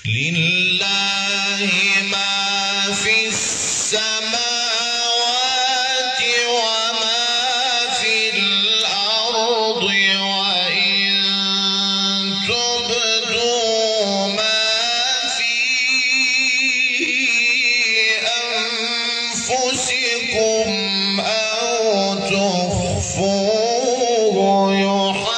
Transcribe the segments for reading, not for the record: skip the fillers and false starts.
لله ما في السماوات وما في الأرض وإن تبدوا ما في أنفسكم أو تخفوه يحاسبكم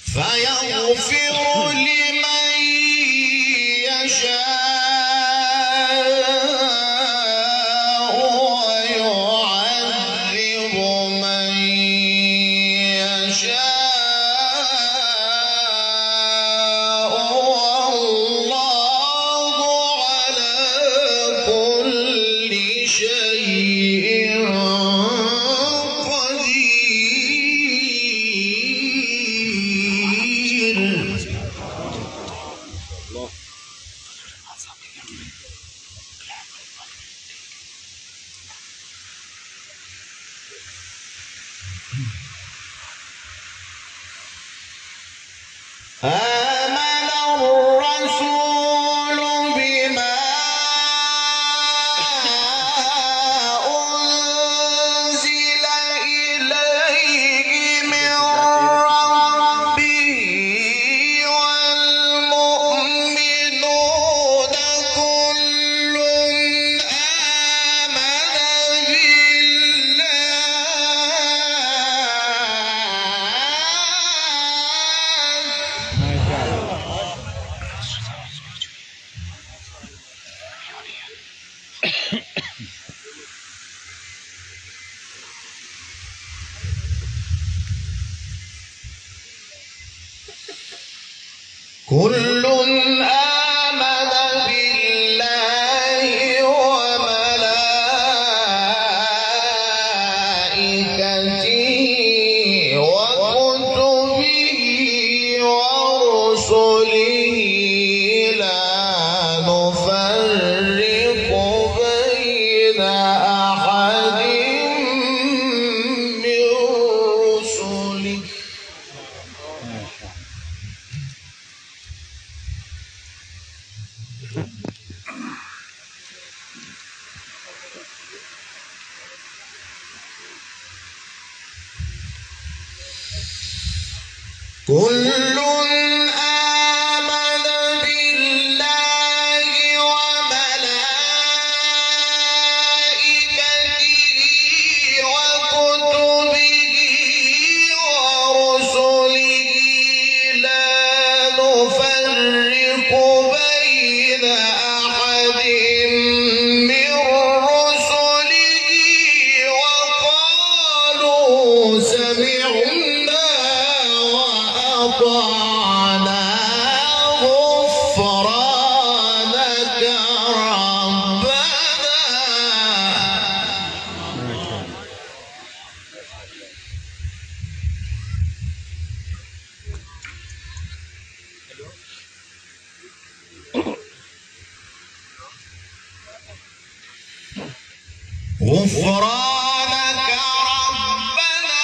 فيغفر لمن يشاء ويعذب من يشاء والله على كل شيء آمن الرسول بما أنزل إليه من ربه والمؤمنون كل آمن كل آمن بالله وملائكته وكتبه ورسله لا نفرق بين أحد من رسله كل آمن بالله وملائكته وكتبه ورسله لا نفرق بين أحد من رسله وقالوا سمعنا وأطعنا غفرانك ربنا غفرانك ربنا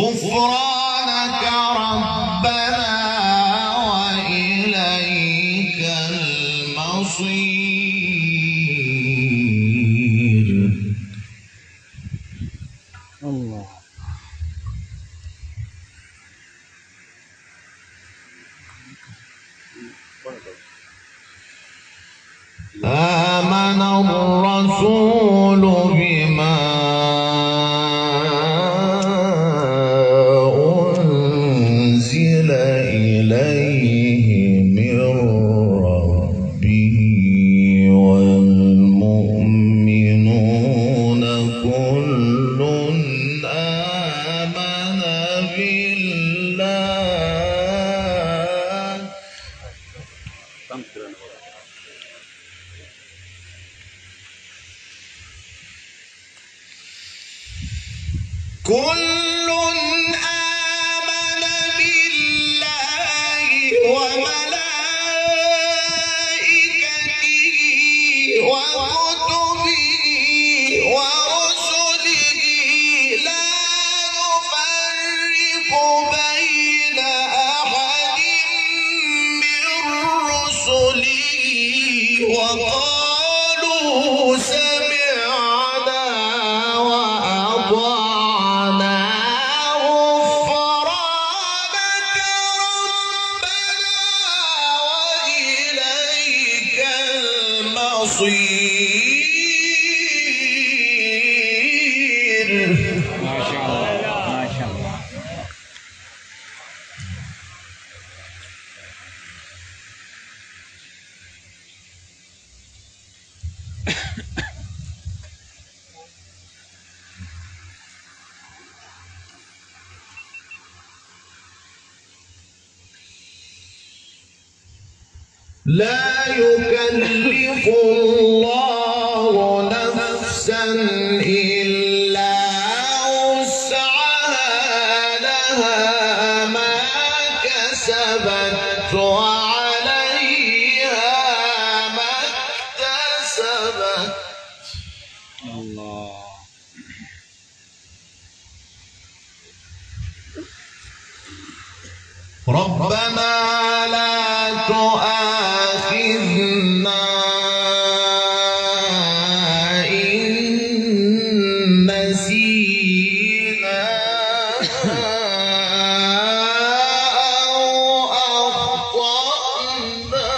غفرانك ربنا وإليك المصير. الله. آمن الرسول بما أنزل إليه من ربه والمؤمنون كل آمن بالله كل آمن بالله وملائكته وكتبه ورسله لا نفرق بين أحد من رسله وقالوا سمعنا وأطعنا غفرانك ربنا وإليك المصير. ما شاء الله ما شاء الله. لا يكلف الله نفسا إلا وسعها لها ما كسبت وعليها ما اكتسبت. الله. ربنا لا تؤاخذنا إن نسينا أو أخطأنا.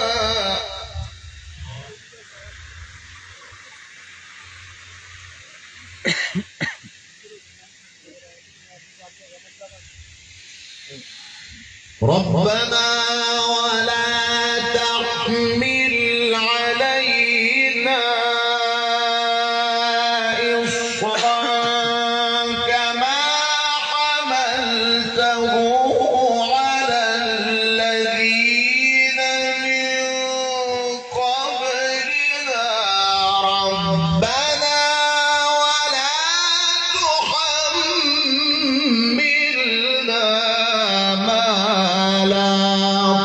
ربنا ولا تحمل علينا إصرا كما حملته على الذين من قبلنا. ربنا ولا تحملنا ما لا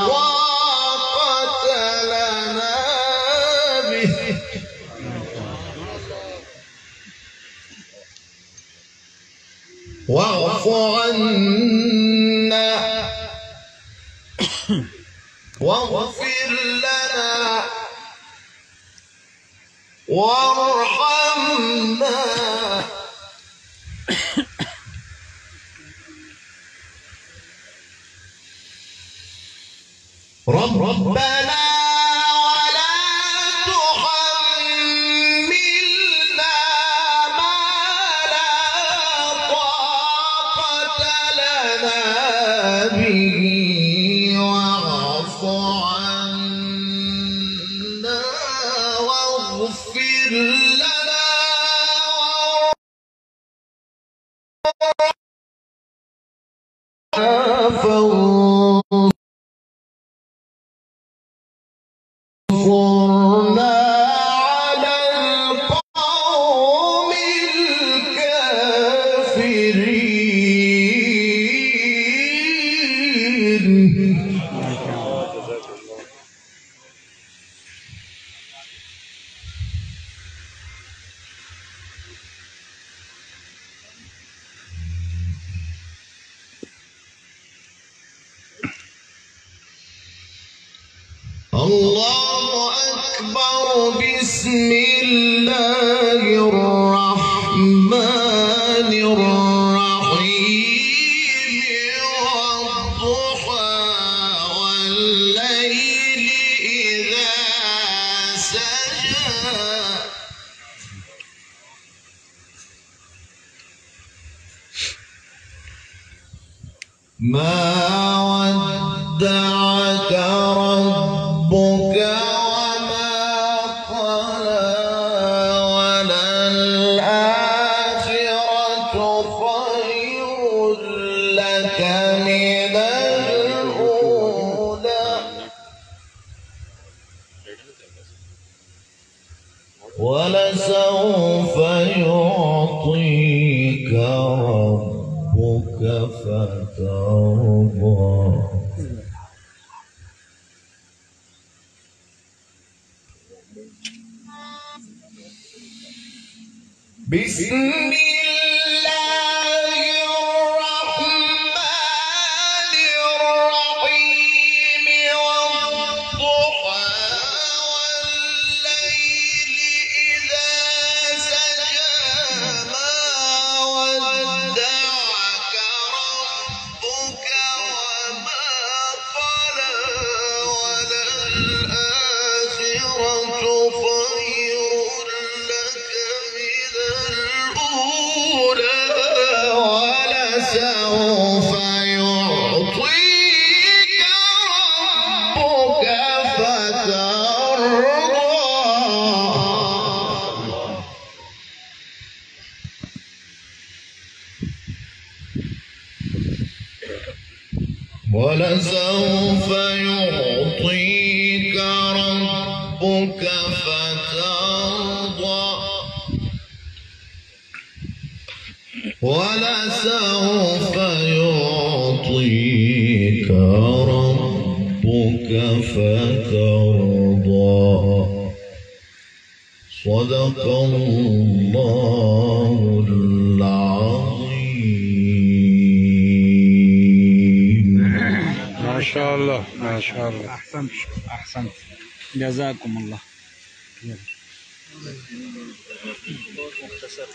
طاقة لنا به. واعف عنا واغفر لنا وارحمنا ربنا ولا تحملنا ما لا طاقة لنا به واعف عنا واغفر لنا وانصرنا على القوم الكافرين. الله أكبر. بسم الله الرحمن الرحيم. والضحى والليل إذا سجى ما ودعك ربك وما قلى وللآخرة خير لك من الأولى ولسوف يعطيك ربك فترضى بسم الله الرحمن الرحيم والضحى والليل إذا سجى ما ودعك ربك وما قلى وللآخرة خير لك من الأولى ولسوف يعطيك ربك فترضى ولسوف يعطيك ربك فترضى ولسوف يعطيك ربك فترضى صدق الله العظيم. ما شاء الله ما شاء الله. أحسنت أحسنت، جزاكم الله. مختصر